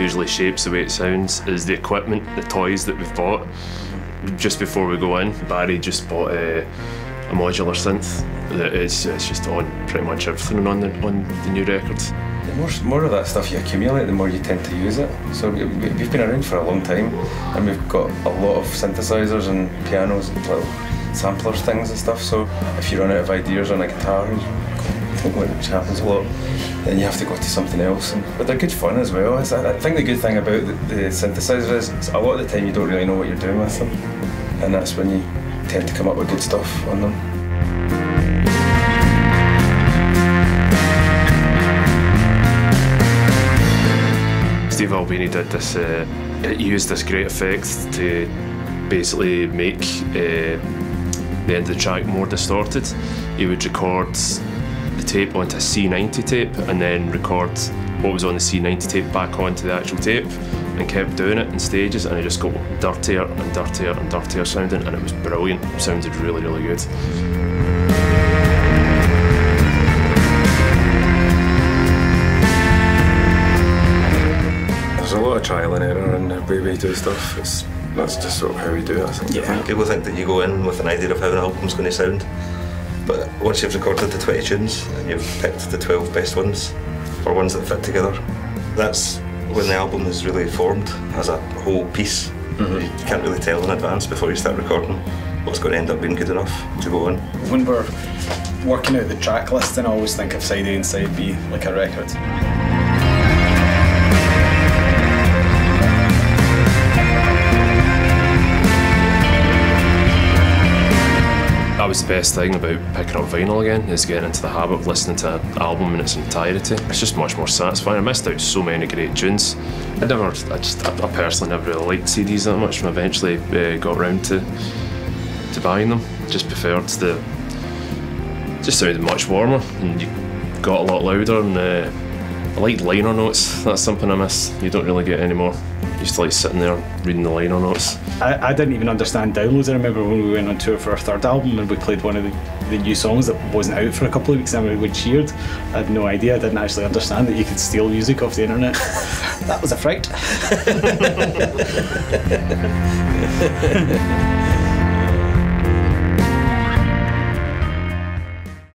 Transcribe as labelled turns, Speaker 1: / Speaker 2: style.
Speaker 1: usually shapes the way it sounds is the equipment, the toys that we've bought. Just before we go in, Barry just bought a modular synth that it's just on pretty much everything on the new record.
Speaker 2: The more of that stuff you accumulate, the more you tend to use it. So we've been around for a long time, and we've got a lot of synthesizers and pianos and little samplers things and stuff. So if you run out of ideas on a guitar, which happens a lot, then you have to go to something else. But they're good fun as well. I think the good thing about the synthesizer is a lot of the time you don't really know what you're doing with them, and that's when you tend to come up with good stuff on them.
Speaker 1: Steve Albini did this, he used this great effect to basically make the end of the track more distorted. He would record the tape onto a C90 tape and then record what was on the C90 tape back onto the actual tape, and kept doing it in stages, and it just got dirtier and dirtier and dirtier sounding, and it was brilliant. It sounded really, really good.
Speaker 2: There's a lot of trial and error in the way we do stuff. That's just sort of how we do it, I think.
Speaker 3: Yeah, people think that you go in with an idea of how an album's going to sound, but once you've recorded the 20 tunes and you've picked the 12 best ones, or ones that fit together, that's when the album is really formed as a whole piece. You can't really tell in advance before you start recording what's going to end up being good enough to go on.
Speaker 4: When we're working out the track list, then I always think of side A and side B like a record.
Speaker 1: That was the best thing about picking up vinyl again, is getting into the habit of listening to an album in its entirety. It's just much more satisfying. I missed out so many great tunes. I personally never really liked CDs that much, and eventually got around to buying them. Just preferred just sounded much warmer, and you got a lot louder, and I liked liner notes. That's something I miss. You don't really get anymore. I used to like sitting there reading the liner notes.
Speaker 4: I didn't even understand downloads. I remember when we went on tour for our third album and we played one of the new songs that wasn't out for a couple of weeks, and everyone cheered. I had no idea. I didn't actually understand that you could steal music off the internet. That was a fright.